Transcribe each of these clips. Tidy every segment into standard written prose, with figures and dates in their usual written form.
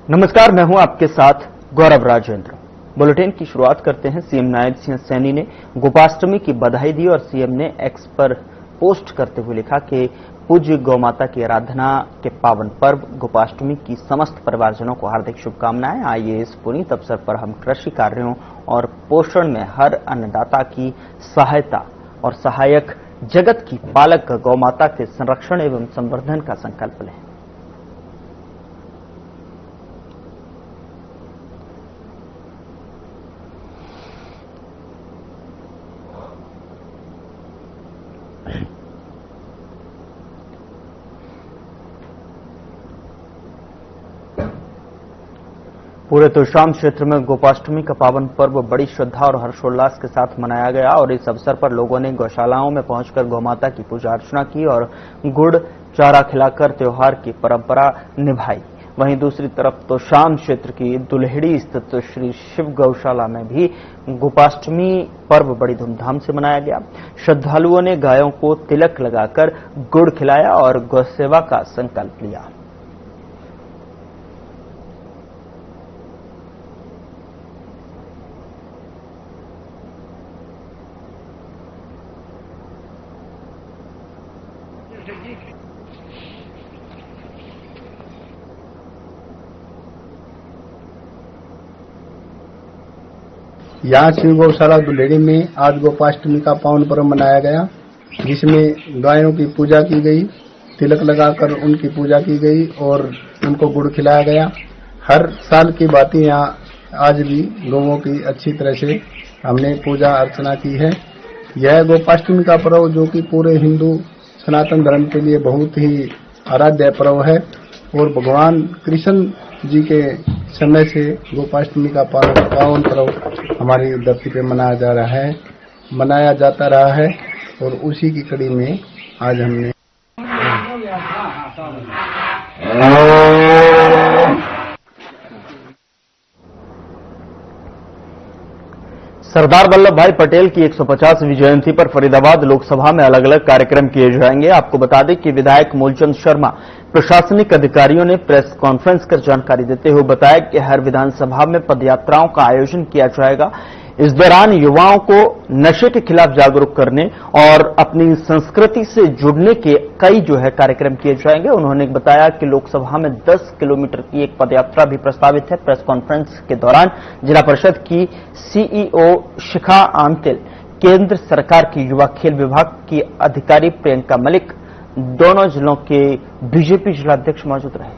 नमस्कार, मैं हूं आपके साथ गौरव राजेंद्र। बुलेटिन की शुरुआत करते हैं। सीएम नायब सिंह सैनी ने गोपाष्टमी की बधाई दी और सीएम ने एक्स पर पोस्ट करते हुए लिखा कि पूज्य गौ माता की आराधना के पावन पर्व गोपाष्टमी की समस्त परिवारजनों को हार्दिक शुभकामनाएं। आइए इस पुनीत अवसर पर हम कृषि कार्यों और पोषण में हर अन्नदाता की सहायता और सहायक जगत की पालक गौ माता के संरक्षण एवं संवर्धन का संकल्प लें। पूरे तोशाम क्षेत्र में गोपाष्टमी का पावन पर्व बड़ी श्रद्धा और हर्षोल्लास के साथ मनाया गया और इस अवसर पर लोगों ने गौशालाओं में पहुंचकर गौमाता की पूजा अर्चना की और गुड़ चारा खिलाकर त्योहार की परंपरा निभाई। वहीं दूसरी तरफ तोशाम क्षेत्र की दुल्हेड़ी स्थित श्री शिव गौशाला में भी गोपाष्टमी पर्व बड़ी धूमधाम से मनाया गया। श्रद्धालुओं ने गायों को तिलक लगाकर गुड़ खिलाया और गौसेवा का संकल्प लिया। यहाँ शिव गौशाला दुल्हेड़ी में आज गोपाष्टमी का पावन पर्व मनाया गया, जिसमें गायों की पूजा की गई, तिलक लगाकर उनकी पूजा की गई और उनको गुड़ खिलाया गया। हर साल की बातें यहाँ आज भी गौओं की अच्छी तरह से हमने पूजा अर्चना की है। यह गोपाष्टमी का पर्व जो कि पूरे हिंदू सनातन धर्म के लिए बहुत ही आराध्य पर्व है और भगवान कृष्ण जी के समय से गोपाष्टमी का पावन पर्व हमारी धरती पे मनाया जाता रहा है और उसी की कड़ी में आज हमने सरदार वल्लभ भाई पटेल की 150वीं जयंती पर फरीदाबाद लोकसभा में अलग अलग कार्यक्रम किए जाएंगे। आपको बता दें कि विधायक मूलचंद शर्मा प्रशासनिक अधिकारियों ने प्रेस कॉन्फ्रेंस कर जानकारी देते हुए बताया कि हर विधानसभा में पदयात्राओं का आयोजन किया जाएगा। इस दौरान युवाओं को नशे के खिलाफ जागरूक करने और अपनी संस्कृति से जुड़ने के कई कार्यक्रम किए जाएंगे। उन्होंने बताया कि लोकसभा में 10 किलोमीटर की एक पदयात्रा भी प्रस्तावित है। प्रेस कॉन्फ्रेंस के दौरान जिला परिषद की सीईओ शिखा आंतिल, केंद्र सरकार की युवा खेल विभाग की अधिकारी प्रियंका मलिक, दोनों जिलों के बीजेपी जिलाध्यक्ष मौजूद रहे।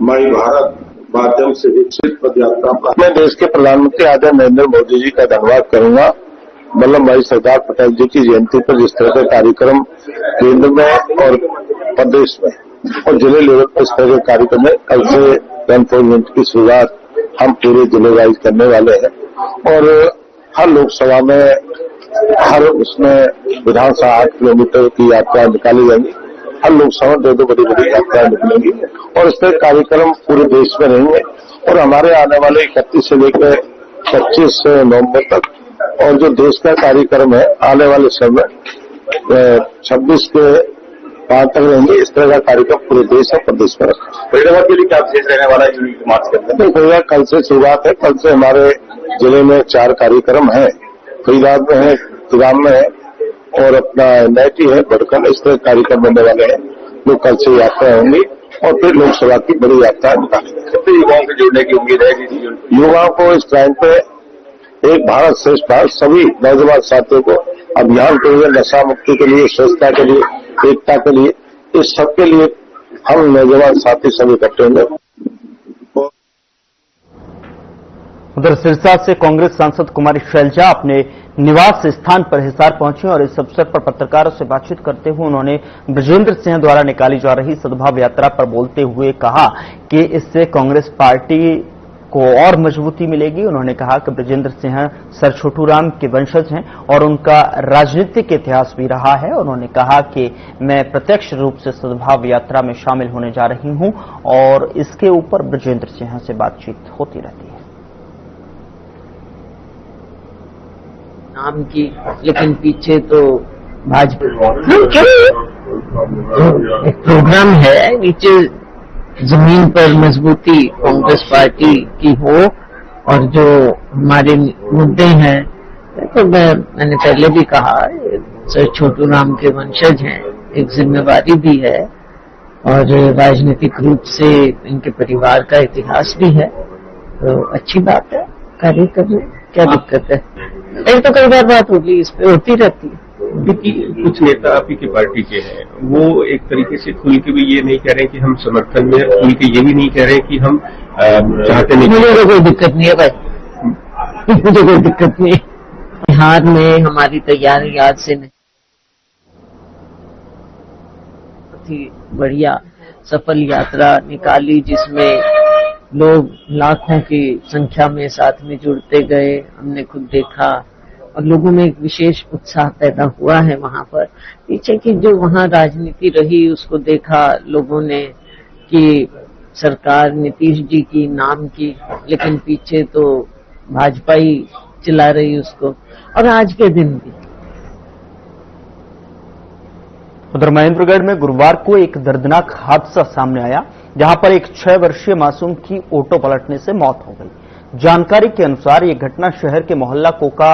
माई भारत माध्यम से विकसित पदयात्रा का मैं देश के प्रधानमंत्री आदरणीय नरेंद्र मोदी जी का धन्यवाद करूंगा। वल्लभ भाई सरदार पटेल जी की जयंती पर जिस तरह के कार्यक्रम केंद्र में और प्रदेश में और जिले लेवल पर इस तरह के कार्यक्रम है, कल से एनफोर्समेंट की शुरुआत हम पूरे जिले वाइज करने वाले हैं और हर लोकसभा में हर उसमें विधानसभा 8 किलोमीटर की यात्रा निकाली जाएगी। हर लोकसभा 2 बड़ी बड़ी यात्राएं निकलेंगी और इस तरह कार्यक्रम पूरे देश में रहेंगे और हमारे आने वाले 31 से लेकर 25 नवंबर तक और जो देश का कार्यक्रम है आने वाले समय 26 के 5 तक रहेंगे। इस तरह का कार्यक्रम पूरे देश और प्रदेश में रखा। फरीदाबाद के लिए क्या विशेष रहने वाला है मार्च के अंदर? फरीदाबाद कल से शुरुआत है। कल से हमारे जिले में 4 कार्यक्रम है। फरीदाबाद में है, तिराम में है और अपना नैटी है, बड़कन, इस तरह कार्यक्रम बनने वाले हैं। लोग कल से यात्रा होंगी और फिर लोकसभा की बड़ी यात्रा निकालेंगे। कितने युवाओं से जुड़ने की उम्मीद है? युवाओं को इस टाइम पे एक भारत श्रेष्ठ भारत सभी नौजवान साथियों को अभियान के लिए, नशा मुक्ति के लिए, स्वच्छता के लिए, एकता के लिए, इस सब के लिए हम नौजवान साथी सभी इकट्ठे होंगे। उधर सिरसा से कांग्रेस सांसद कुमारी शैलजा अपने निवास स्थान पर हिसार पहुंची और इस अवसर पर पत्रकारों से बातचीत करते हुए उन्होंने बृजेंद्र सिंह द्वारा निकाली जा रही सद्भाव यात्रा पर बोलते हुए कहा कि इससे कांग्रेस पार्टी को और मजबूती मिलेगी। उन्होंने कहा कि बृजेंद्र सिंह सर छोटूराम के वंशज हैं और उनका राजनीतिक इतिहास भी रहा है। उन्होंने कहा कि मैं प्रत्यक्ष रूप से सद्भाव यात्रा में शामिल होने जा रही हूं और इसके ऊपर बृजेंद्र सिंह से बातचीत होती रहती है। नाम की, लेकिन पीछे तो भाजपा एक प्रोग्राम है नीचे जमीन पर मजबूती कांग्रेस पार्टी की हो और जो हमारे मुद्दे हैं, तो मैंने पहले भी कहा सर छोटू राम के वंशज हैं, एक जिम्मेवारी भी है और राजनीतिक रूप से इनके परिवार का इतिहास भी है, तो अच्छी बात है, कार्य करने क्या दिक्कत है। एक तो कई बार बात होगी, इस पे होती रहती है। क्योंकि कुछ नेता आप ही की पार्टी के हैं, वो एक तरीके से खुल के भी ये नहीं कह रहे कि हम समर्थन में, खुल के ये भी नहीं कह रहे कि हम चाहते नहीं। मुझे तो कोई दिक्कत नहीं है भाई, मुझे कोई दिक्कत नहीं है। बिहार में हमारी तैयारी आज से नहीं, बहुत ही बढ़िया सफल यात्रा निकाली जिसमें लोग लाखों की संख्या में साथ में जुड़ते गए, हमने खुद देखा और लोगों में एक विशेष उत्साह पैदा हुआ है। वहां पर पीछे की जो वहां राजनीति रही उसको देखा लोगों ने कि सरकार नीतीश जी की नाम की, लेकिन पीछे तो भाजपा ही चला रही उसको, और आज के दिन भी। उधर महेंद्रगढ़ में गुरुवार को एक दर्दनाक हादसा सामने आया, जहां पर एक 6 वर्षीय मासूम की ऑटो पलटने से मौत हो गई। जानकारी के अनुसार ये घटना शहर के मोहल्ला कोका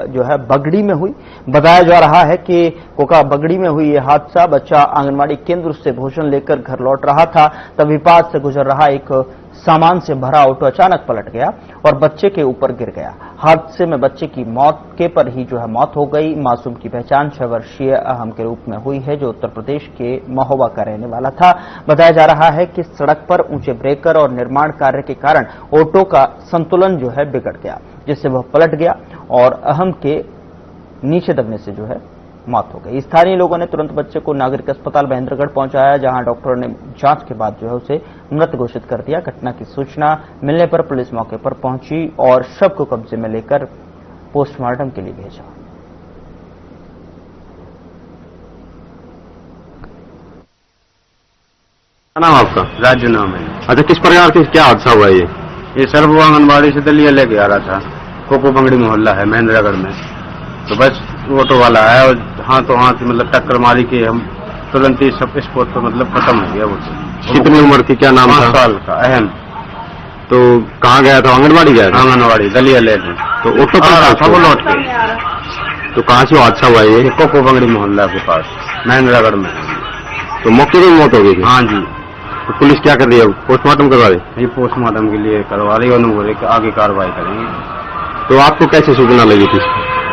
जो है बगड़ी में हुई। बताया जा रहा है कि कोका बगड़ी में हुई ये हादसा, बच्चा आंगनवाड़ी केंद्र से भोजन लेकर घर लौट रहा था, तभी पास से गुजर रहा एक सामान से भरा ऑटो अचानक पलट गया और बच्चे के ऊपर गिर गया। हादसे में बच्चे की मौके पर ही जो है मौत हो गई। मासूम की पहचान 6 वर्षीय अहम के रूप में हुई है, जो उत्तर प्रदेश के महोबा का रहने वाला था। बताया जा रहा है कि सड़क पर ऊंचे ब्रेकर और निर्माण कार्य के कारण ऑटो का संतुलन जो है बिगड़ गया, जिससे वह पलट गया और अहम के नीचे दबने से जो है मौत हो गई। स्थानीय लोगों ने तुरंत बच्चे को नागरिक अस्पताल महेंद्रगढ़ पहुंचाया, जहां डॉक्टरों ने जांच के बाद जो है उसे मृत घोषित कर दिया। घटना की सूचना मिलने पर पुलिस मौके पर पहुंची और शव को कब्जे में लेकर पोस्टमार्टम के लिए भेजा। क्या नाम आपका? राज्य नाम है। अच्छा, किस प्रकार से क्या हादसा हुआ ये सर वो आंगनबाड़ी से दलिया लेके आ रहा था, कोको बंगड़ी मोहल्ला है महेंद्रगढ़ में, तो बस ऑटो वाला है और हाथों हाथ मतलब टक्कर मारी के हम तुरंत ही सब स्पॉट पर मतलब खत्म हो गया। वो कितनी उम्र थी, क्या नाम था? 5 साल का अहम। तो कहाँ गया था? आंगनबाड़ी गया था? आंगनबाड़ी दलिया लेके। तो ऑटो पर सब लौट के। तो कहाँ से हादसा हुआ ये? कोको बंगड़ी मोहल्ला के पास महेंद्रगढ़ में। तो मौके पर मौत हो गई थी? हाँ जी। तो पुलिस क्या कर रही है? पोस्टमार्टम करवा रही? ये पोस्टमार्टम के लिए करवा रही है, आगे कार्रवाई करेंगे। तो आपको कैसे सूचना लगी थी?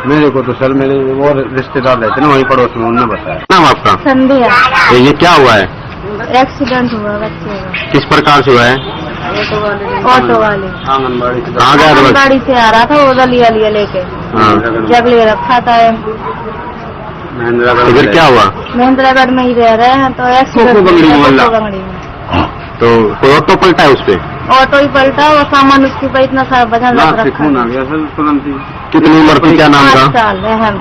मेरे को तो सर मेरे और रिश्तेदार रहते ना वहीं पड़ोस में, उन्होंने बताया। नाम आपका? संध्या। तो ये क्या हुआ है? एक्सीडेंट हुआ बच्चे का। किस प्रकार से हुआ है? ऑटो वाले आंगनबाड़ी से कहाँ गया था? गाड़ी से आ रहा था, वो दलिया लिया लेके जब ले रखा था। महेंद्रगढ़। फिर क्या हुआ? महेंद्रगढ़ में ही रह रहे हैं, तो एक्सीडेंट बंगड़ी में। तो कोई ऑटो पलटा है उस पे? ऑटो ही पलटा, वो सामान उसके ऊपर इतना सारा वजन रख रखा। खून आ गया सर तुरंत ही। कितनी उम्र थी, क्या नाम 5 था? साल अहम।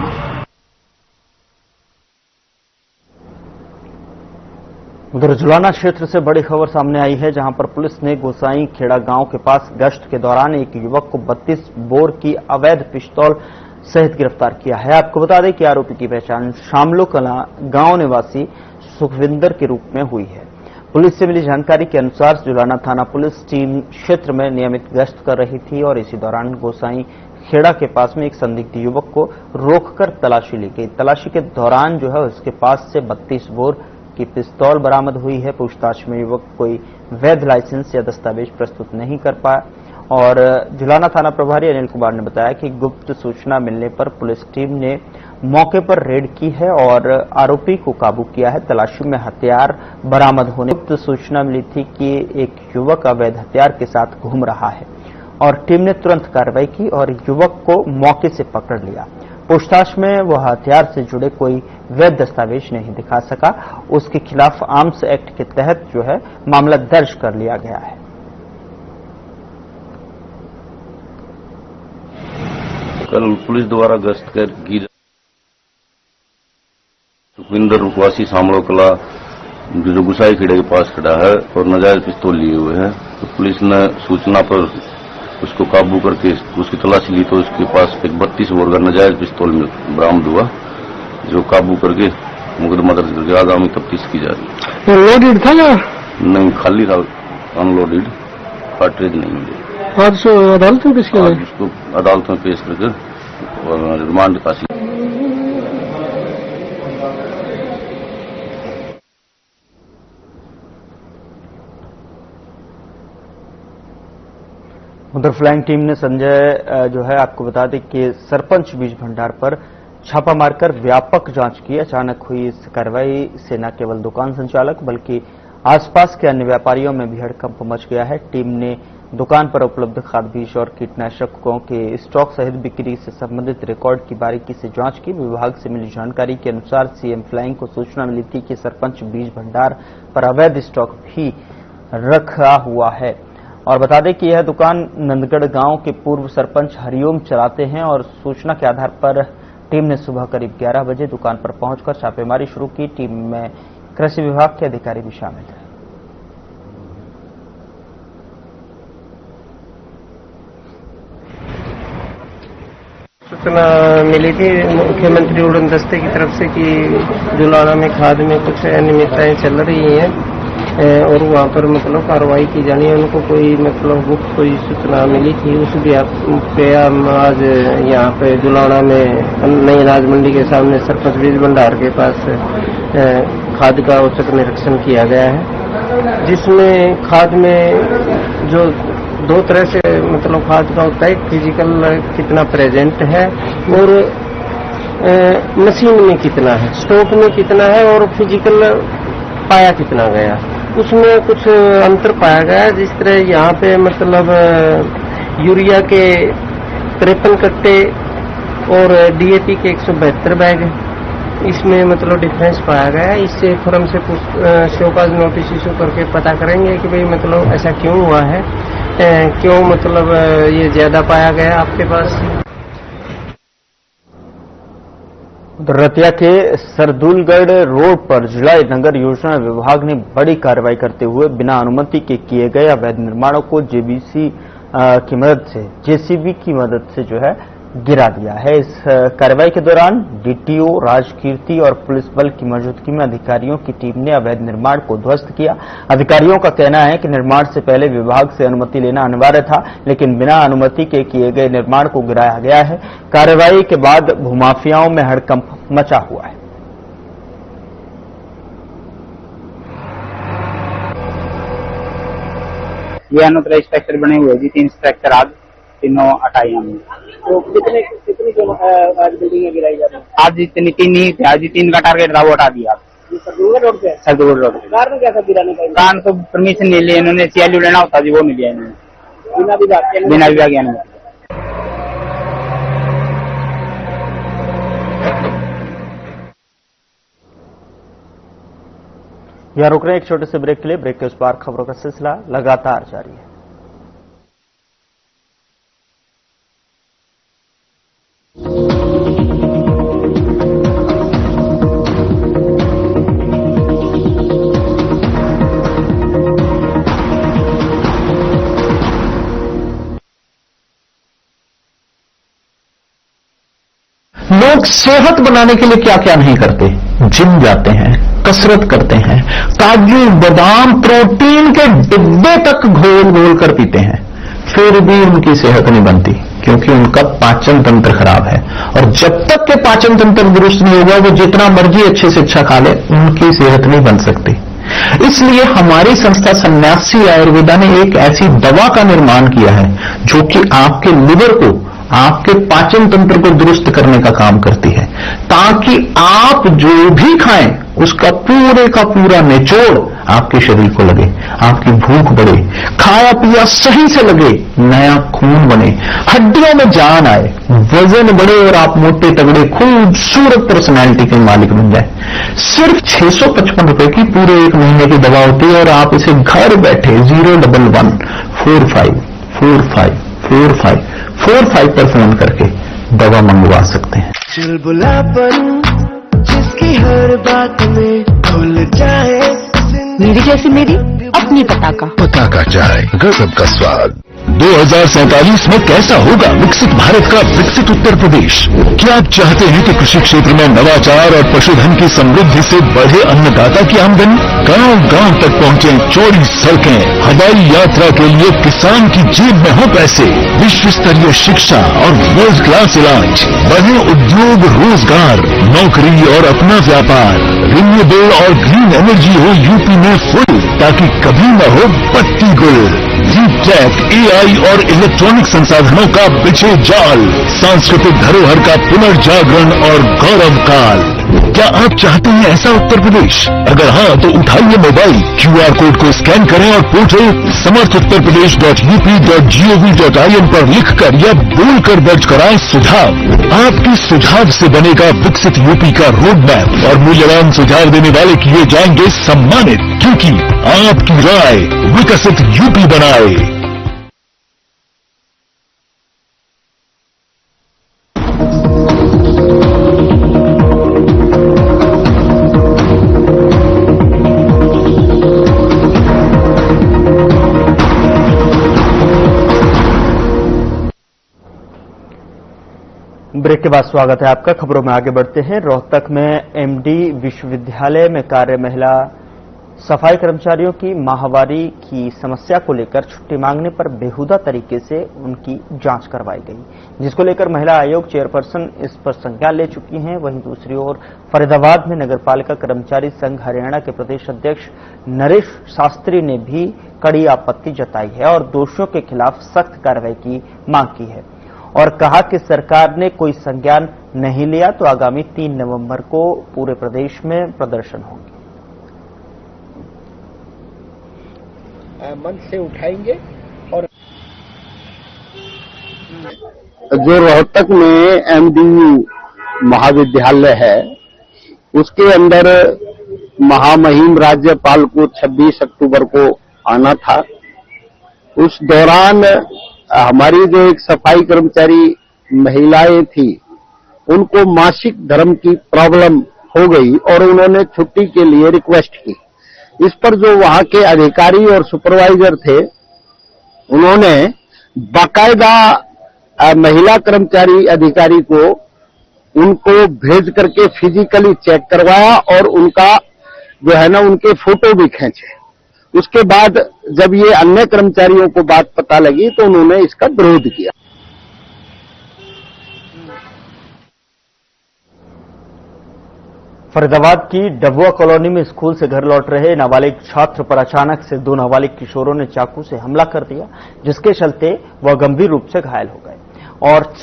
उधर जुलाना क्षेत्र से बड़ी खबर सामने आई है, जहां पर पुलिस ने गोसाई खेड़ा गांव के पास गश्त के दौरान एक युवक को 32 बोर की अवैध पिस्तौल सहित गिरफ्तार किया है। आपको बता दें कि आरोपी की पहचान शामलो कला गांव निवासी सुखविंदर के रूप में हुई है। पुलिस से मिली जानकारी के अनुसार जुलाना थाना पुलिस टीम क्षेत्र में नियमित गश्त कर रही थी और इसी दौरान गोसाई खेड़ा के पास में एक संदिग्ध युवक को रोककर तलाशी ली गई। तलाशी के दौरान जो है उसके पास से 32 बोर की पिस्तौल बरामद हुई है। पूछताछ में युवक कोई वैध लाइसेंस या दस्तावेज प्रस्तुत नहीं कर पाया और जुलाना थाना प्रभारी अनिल कुमार ने बताया कि गुप्त सूचना मिलने पर पुलिस टीम ने मौके पर रेड की है और आरोपी को काबू किया है। तलाशी में हथियार बरामद होने गुप्त सूचना मिली थी कि एक युवक अवैध हथियार के साथ घूम रहा है और टीम ने तुरंत कार्रवाई की और युवक को मौके से पकड़ लिया। पूछताछ में वह हथियार से जुड़े कोई वैध दस्तावेज नहीं दिखा सका। उसके खिलाफ आर्म्स एक्ट के तहत जो है मामला दर्ज कर लिया गया है। कल पुलिस द्वारा गश्त की सुखविंदर वासी सामड़ो कला जो गुसाई खेड़े के पास खड़ा है और नाजायज पिस्तौल लिए हुए हैं, तो पुलिस ने सूचना पर उसको काबू करके उसकी तलाशी ली तो उसके पास एक 32 बोर का नाजायज पिस्तौल में बरामद हुआ, जो काबू करके मुकदमा दर्ज करके आगामी तफ्तीश की जा रही है। लोडेड था या नहीं, खाली था, अनलोडेड, कार्ट्रिज नहीं मिली। आज अदालत में किसके आज उसको अदालत में पेश करके रिमांड हासिल। उधर फ्लाइंग टीम ने संजय जो है आपको बता दें कि सरपंच बीज भंडार पर छापा मारकर व्यापक जांच की। अचानक हुई इस कार्रवाई से न केवल दुकान संचालक बल्कि आसपास के अन्य व्यापारियों में भी हड़कंप मच गया है। टीम ने दुकान पर उपलब्ध खाद बीज और कीटनाशकों के स्टॉक सहित बिक्री से संबंधित रिकॉर्ड की बारीकी से जांच की। विभाग से मिली जानकारी के अनुसार सीएम फ्लाइंग को सूचना मिली थी कि सरपंच बीज भंडार पर अवैध स्टॉक भी रखा हुआ है। और बता दें कि यह दुकान नंदगढ़ गांव के पूर्व सरपंच हरिओम चलाते हैं और सूचना के आधार पर टीम ने सुबह करीब 11 बजे दुकान पर पहुंचकर छापेमारी शुरू की। टीम में कृषि विभाग के अधिकारी भी शामिल थे। सूचना मिली थी मुख्यमंत्री उड़न दस्ते की तरफ से कि जुलाना में खाद में कुछ अनियमितताएं चल रही हैं और वहाँ पर मतलब कार्रवाई की जानी है। उनको कोई मतलब गुप्त कोई सूचना मिली थी, उस पे हम आज यहाँ पे जुलाना में नई अनाज मंडी के सामने सरपंच बीज भंडार के पास खाद का औचक निरीक्षण किया गया है, जिसमें खाद में जो दो तरह से मतलब खाद का होता है, फिजिकल कितना प्रेजेंट है और मशीन में कितना है, स्टॉक में कितना है और फिजिकल पाया कितना गया, उसमें कुछ अंतर पाया गया। जिस तरह यहाँ पे मतलब यूरिया के 53 कट्टे और डीएपी के 172 बैग, इसमें मतलब डिफरेंस पाया गया। इससे फर्म से शोकाज नोटिस इशू करके पता करेंगे कि भाई मतलब ऐसा क्यों हुआ है, क्यों मतलब ये ज्यादा पाया गया आपके पास। रतिया के सरदुलगढ़ रोड पर जिला नगर योजना विभाग ने बड़ी कार्रवाई करते हुए बिना अनुमति के किए गए अवैध निर्माणों को जेसीबी की मदद से जो है गिरा दिया है। इस कार्रवाई के दौरान डीटीओ राजकीर्ति और पुलिस बल की मौजूदगी में अधिकारियों की टीम ने अवैध निर्माण को ध्वस्त किया। अधिकारियों का कहना है कि निर्माण से पहले विभाग से अनुमति लेना अनिवार्य था, लेकिन बिना अनुमति के किए गए निर्माण को गिराया गया है। कार्रवाई के बाद भूमाफियाओं में हड़कंप मचा हुआ है। ये अनुत्तर इंस्पेक्टर बने हुए जी, 3 इंस्पेक्टर आज तीनों हटाई हमने। तो कितनी आज बिल्डिंगें गिराई जा रही हैं? आज जितनी 3 ही थे, आज 3 का टारगेट था वो हटा दिया। सरदुलगढ़ रोड पे? सरदुलगढ़ रोड पे। कारण क्या था गिराने का? कारण तो परमिशन नहीं लिया इन्होंने, सीएलयू लेना होता जी वो नहीं लिया इन्होंने, बिना विभाग के अनुमति। यहां रुक रहे हैं एक छोटे से ब्रेक के लिए। ब्रेक के उस पार खबरों का सिलसिला लगातार जारी है। लोग सेहत बनाने के लिए क्या क्या नहीं करते, जिम जाते हैं, कसरत करते हैं, काजू बादाम प्रोटीन के डिब्बे तक घोल घोल कर पीते हैं, फिर भी उनकी सेहत नहीं बनती क्योंकि उनका पाचन तंत्र खराब है। और जब तक के पाचन तंत्र दुरुस्त नहीं होगा, वो जितना मर्जी अच्छे से अच्छा खा ले, उनकी सेहत नहीं बन सकती। इसलिए हमारी संस्था सन्यासी आयुर्वेदा ने एक ऐसी दवा का निर्माण किया है जो कि आपके लिवर को, आपके पाचन तंत्र को दुरुस्त करने का काम करती है, ताकि आप जो भी खाएं उसका पूरे का पूरा निचोड़ आपके शरीर को लगे, आपकी भूख बढ़े, खाया पिया सही से लगे, नया खून बने, हड्डियों में जान आए, वजन बढ़े और आप मोटे तगड़े खूबसूरत पर्सनैलिटी के मालिक बन जाए। सिर्फ 655 रुपए की पूरे 1 महीने की दवा होती है और आप इसे घर बैठे 01145454545 पर फोन करके दवा मंगवा सकते हैं। चुलबुलापन जिसकी हर बात में खुल जाए, मेरी जैसी मेरी अपनी पताका चाय, गजब का स्वाद। 2047 में कैसा होगा विकसित भारत का विकसित उत्तर प्रदेश? क्या आप चाहते हैं कि कृषि क्षेत्र में नवाचार और पशुधन की समृद्धि से बढ़े अन्नदाता की आमदनी? गांव-गांव तक पहुंचे चौड़ी सड़कें, हवाई यात्रा के लिए किसान की जेब में हो पैसे, विश्व स्तरीय शिक्षा और वर्ल्ड क्लास इलाज, बढ़े उद्योग, रोजगार, नौकरी और अपना व्यापार, रिन्यूएबल और ग्रीन एनर्जी हो यूपी में फुल, ताकि कभी न हो बत्ती गुल। डीप टेक, एआई और इलेक्ट्रॉनिक संसाधनों का बिछे जाल, सांस्कृतिक धरोहर का पुनर्जागरण और गौरव काल। क्या आप चाहते हैं ऐसा उत्तर प्रदेश? अगर हाँ तो उठाइए मोबाइल, QR कोड को स्कैन करें और पोर्टल samarthuttarpradesh.up.gov.in पर लिखकर या बोलकर दर्ज कराएं सुझाव। आपके सुझाव से बनेगा विकसित यूपी का रोड मैप और मूल्यवान सुझाव देने वाले किए जाएंगे सम्मानित, क्योंकि आपकी राय विकसित यूपी बनाए। ब्रेक के बाद स्वागत है आपका। खबरों में आगे बढ़ते हैं। रोहतक में एमडी विश्वविद्यालय में कार्य महिला सफाई कर्मचारियों की माहवारी की समस्या को लेकर छुट्टी मांगने पर बेहुदा तरीके से उनकी जांच करवाई गई, जिसको लेकर महिला आयोग चेयरपर्सन इस पर संज्ञान ले चुकी हैं। वहीं दूसरी ओर फरीदाबाद में नगरपालिका कर्मचारी संघ हरियाणा के प्रदेश अध्यक्ष नरेश शास्त्री ने भी कड़ी आपत्ति जताई है और दोषियों के खिलाफ सख्त कार्रवाई की मांग की है और कहा कि सरकार ने कोई संज्ञान नहीं लिया तो आगामी 3 नवंबर को पूरे प्रदेश में प्रदर्शन होंगे। मन से उठाएंगे। और जो रोहतक में एमडीयू महाविद्यालय है, उसके अंदर महामहिम राज्यपाल को 26 अक्टूबर को आना था। उस दौरान हमारी जो एक सफाई कर्मचारी महिलाएं थी, उनको मासिक धर्म की प्रॉब्लम हो गई और उन्होंने छुट्टी के लिए रिक्वेस्ट की। इस पर जो वहां के अधिकारी और सुपरवाइजर थे, उन्होंने बाकायदा महिला कर्मचारी अधिकारी को उनको भेज करके फिजिकली चेक करवाया और उनका जो है ना उनके फोटो भी खींचे। उसके बाद जब ये अन्य कर्मचारियों को बात पता लगी तो उन्होंने इसका विरोध किया। फरीदाबाद की डबुआ कॉलोनी में स्कूल से घर लौट रहे नाबालिग छात्र पर अचानक से 2 नाबालिग किशोरों ने चाकू से हमला कर दिया, जिसके चलते वह गंभीर रूप से घायल हो गए और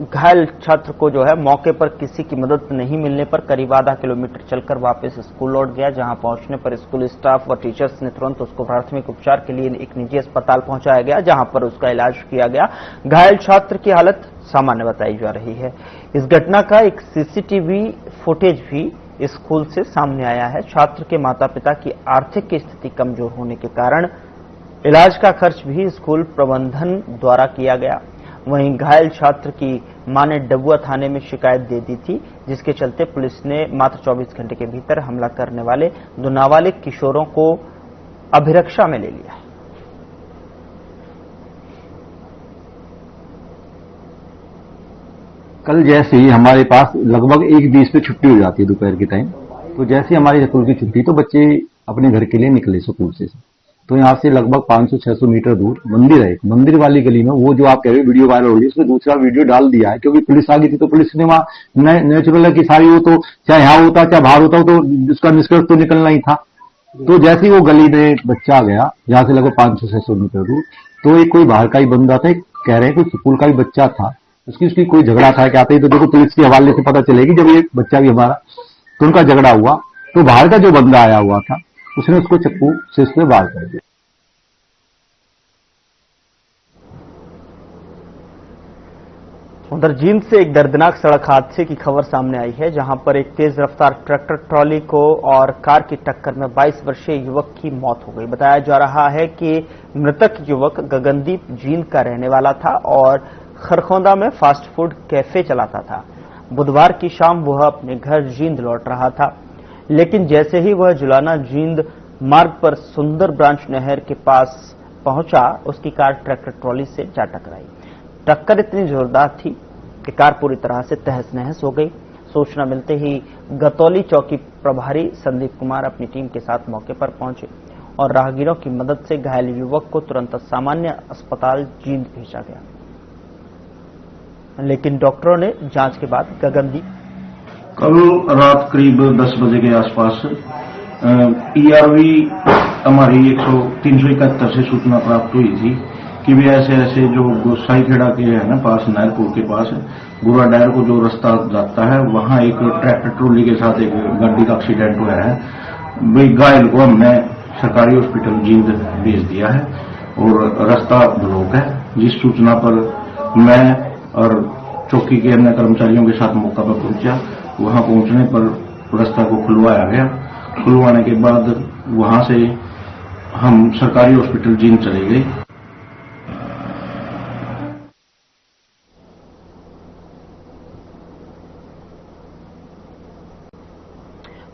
घायल छात्र को जो है मौके पर किसी की मदद नहीं मिलने पर करीब आधा किलोमीटर चलकर वापस स्कूल लौट गया। जहां पहुंचने पर स्कूल स्टाफ व टीचर्स ने तुरंत उसको प्राथमिक उपचार के लिए एक निजी अस्पताल पहुंचाया गया, जहां पर उसका इलाज किया गया। घायल छात्र की हालत सामान्य बताई जा रही है। इस घटना का एक सीसीटीवी फुटेज भी स्कूल से सामने आया है। छात्र के माता पिता की आर्थिक स्थिति कमजोर होने के कारण इलाज का खर्च भी स्कूल प्रबंधन द्वारा किया गया। वहीं घायल छात्र की मां ने डबुआ थाने में शिकायत दे दी थी, जिसके चलते पुलिस ने मात्र 24 घंटे के भीतर हमला करने वाले 2 नाबालिग किशोरों को अभिरक्षा में ले लिया। कल जैसे ही हमारे पास लगभग 1:20 पे छुट्टी हो जाती है दोपहर के टाइम, तो जैसे हमारी स्कूल की छुट्टी तो बच्चे अपने घर के लिए निकले स्कूल से। तो यहाँ से लगभग 500-600 मीटर दूर मंदिर है, मंदिर वाली गली में वो जो आप कह रहे हो वीडियो वायरल हो रही है, उसमें दूसरा वीडियो डाल दिया है क्योंकि पुलिस आ गई थी। तो पुलिस ने वहां नेचुरल है कि सारी वो तो चाहे यहाँ होता चाहे बाहर होता तो उसका निष्कर्ष तो निकलना ही था। तो जैसे ही वो गली में बच्चा गया यहाँ से लगभग 500-600 मीटर दूर, तो एक कोई बाहर का ही बंदा था, कह रहे हैं कोई स्कूल का ही बच्चा था, उसकी कोई झगड़ा था क्या आता ही तो देखो पुलिस के हवाले से पता चलेगी जब ये बच्चा भी हमारा, तो उनका झगड़ा हुआ। तो बाहर का जो बंदा आया हुआ था उसने उसको चक्कू से उसमें वार कर दिया। उधर जींद से एक दर्दनाक सड़क हादसे की खबर सामने आई है, जहां पर एक तेज रफ्तार ट्रैक्टर ट्रॉली को और कार की टक्कर में 22 वर्षीय युवक की मौत हो गई। बताया जा रहा है कि मृतक युवक गगनदीप जींद का रहने वाला था और खरखोंदा में फास्ट फूड कैफे चलाता था। बुधवार की शाम वह अपने घर जींद लौट रहा था, लेकिन जैसे ही वह जुलाना जींद मार्ग पर सुंदर ब्रांच नहर के पास पहुंचा उसकी कार ट्रैक्टर ट्रॉली से जा टकराई। टक्कर इतनी जोरदार थी कि कार पूरी तरह से तहस नहस हो गई। सूचना मिलते ही गतौली चौकी प्रभारी संदीप कुमार अपनी टीम के साथ मौके पर पहुंचे और राहगीरों की मदद से घायल युवक को तुरंत सामान्य अस्पताल जींद भेजा गया, लेकिन डॉक्टरों ने जांच के बाद गगनदीप। कल रात करीब 10 बजे के आसपास ईआरवी हमारी 371 से सूचना प्राप्त हुई थी कि भी ऐसे ऐसे जो गोसाई खेड़ा के है ना पास नायरपुर के पास बुरा डायर को जो रास्ता जाता है वहां एक ट्रैक्टर ट्रॉली के साथ एक गाड़ी का एक्सीडेंट हुआ है। भाई घायल को हमने सरकारी हॉस्पिटल जींद भेज दिया है और रास्ता ब्लॉक है। जिस सूचना पर मैं और चौकी के अन्य कर्मचारियों के साथ मौका पर पहुंचा। वहां पहुंचने पर रास्ता को खुलवाया गया। खुलवाने के बाद वहां से हम सरकारी हॉस्पिटल जींद चले गए।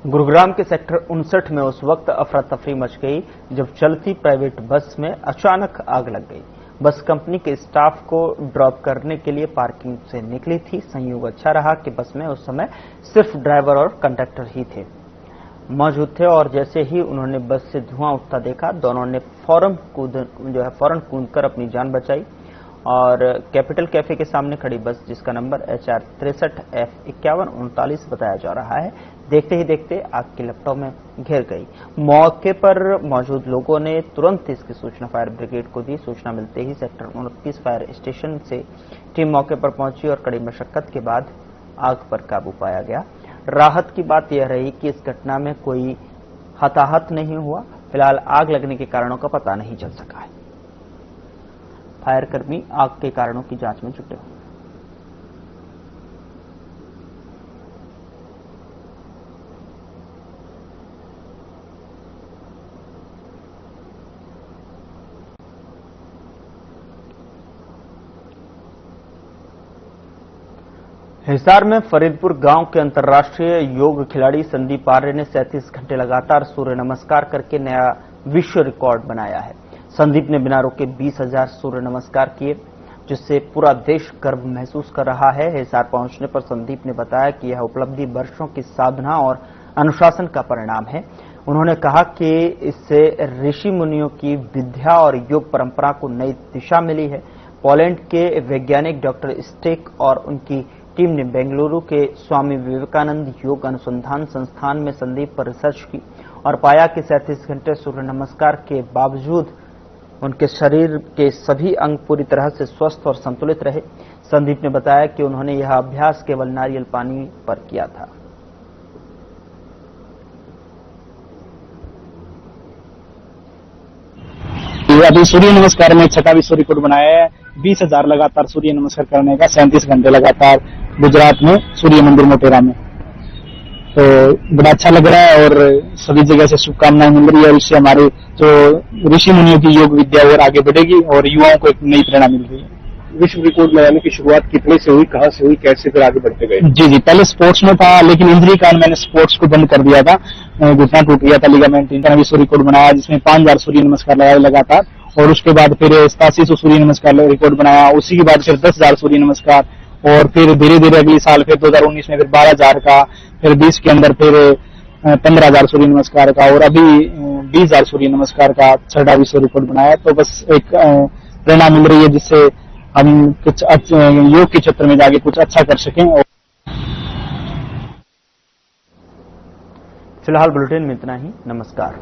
गुरुग्राम के सेक्टर 59 में उस वक्त अफरा तफरी मच गई जब चलती प्राइवेट बस में अचानक आग लग गई। बस कंपनी के स्टाफ को ड्रॉप करने के लिए पार्किंग से निकली थी। संयोग अच्छा रहा कि बस में उस समय सिर्फ ड्राइवर और कंडक्टर ही थे मौजूद थे और जैसे ही उन्होंने बस से धुआं उठता देखा, दोनों ने फौरन कूदकर अपनी जान बचाई और कैपिटल कैफे के सामने खड़ी बस, जिसका नंबर HR 63F5139 बताया जा रहा है, देखते ही देखते आग की लपटों में घिर गई। मौके पर मौजूद लोगों ने तुरंत इसकी सूचना फायर ब्रिगेड को दी। सूचना मिलते ही सेक्टर 29 फायर स्टेशन से टीम मौके पर पहुंची और कड़ी मशक्कत के बाद आग पर काबू पाया गया। राहत की बात यह रही कि इस घटना में कोई हताहत नहीं हुआ। फिलहाल आग लगने के कारणों का पता नहीं चल सका है। फायर कर्मी आग के कारणों की जांच में जुटे हुए। हिसार में फरीदपुर गांव के अंतर्राष्ट्रीय योग खिलाड़ी संदीप आर्य ने 37 घंटे लगातार सूर्य नमस्कार करके नया विश्व रिकॉर्ड बनाया है। संदीप ने बिना रुके 20,000 सूर्य नमस्कार किए, जिससे पूरा देश गर्व महसूस कर रहा है। हिसार पहुंचने पर संदीप ने बताया कि यह उपलब्धि वर्षों की साधना और अनुशासन का परिणाम है। उन्होंने कहा कि इससे ऋषि मुनियों की विद्या और योग परंपरा को नई दिशा मिली है। पोलैंड के वैज्ञानिक डॉक्टर स्टेक और उनकी टीम ने बेंगलुरु के स्वामी विवेकानंद योग अनुसंधान संस्थान में संदीप पर रिसर्च की और पाया कि 37 घंटे सूर्य नमस्कार के बावजूद उनके शरीर के सभी अंग पूरी तरह से स्वस्थ और संतुलित रहे। संदीप ने बताया कि उन्होंने यह अभ्यास केवल नारियल पानी पर किया था। अभी सूर्य नमस्कार में 6वां विश्व रिकॉर्ड बनाया है। 20,000 लगातार सूर्य नमस्कार करने का, 37 घंटे लगातार गुजरात में सूर्य मंदिर मोटेरा में। तो बड़ा अच्छा लग रहा है और सभी जगह से शुभकामनाएं मिल रही है और इससे हमारे जो ऋषि मुनियों की योग विद्या और आगे बढ़ेगी और युवाओं को एक नई प्रेरणा मिल रही है। विश्व रिकॉर्ड बनाने की शुरुआत कितने से हुई, कहां से हुई, कैसे फिर आगे बढ़ते गए? जी, पहले स्पोर्ट्स में था, लेकिन इंजरी के कारण मैंने स्पोर्ट्स को बंद कर दिया था। घुटना टूट गया था, लिगामेंट। इनका विश्व रिकॉर्ड बनाया जिसमें 5,000 सूर्य नमस्कार लगाए लगातार और उसके बाद फिर 8700 सूर्य नमस्कार रिकॉर्ड बनाया। उसी के बाद फिर 10,000 सूर्य नमस्कार और फिर धीरे धीरे अगले साल फिर 2019 में फिर 12,000 का, फिर 20 के अंदर फिर 15,000 सूर्य नमस्कार का और अभी 20,000 सूर्य नमस्कार का 6वां विश्व रिकॉर्ड बनाया। तो बस एक प्रेरणा मिल रही है जिससे हम कुछ योग के क्षेत्र में जाके कुछ अच्छा कर सकें। फिलहाल बुलेटिन में इतना ही। नमस्कार।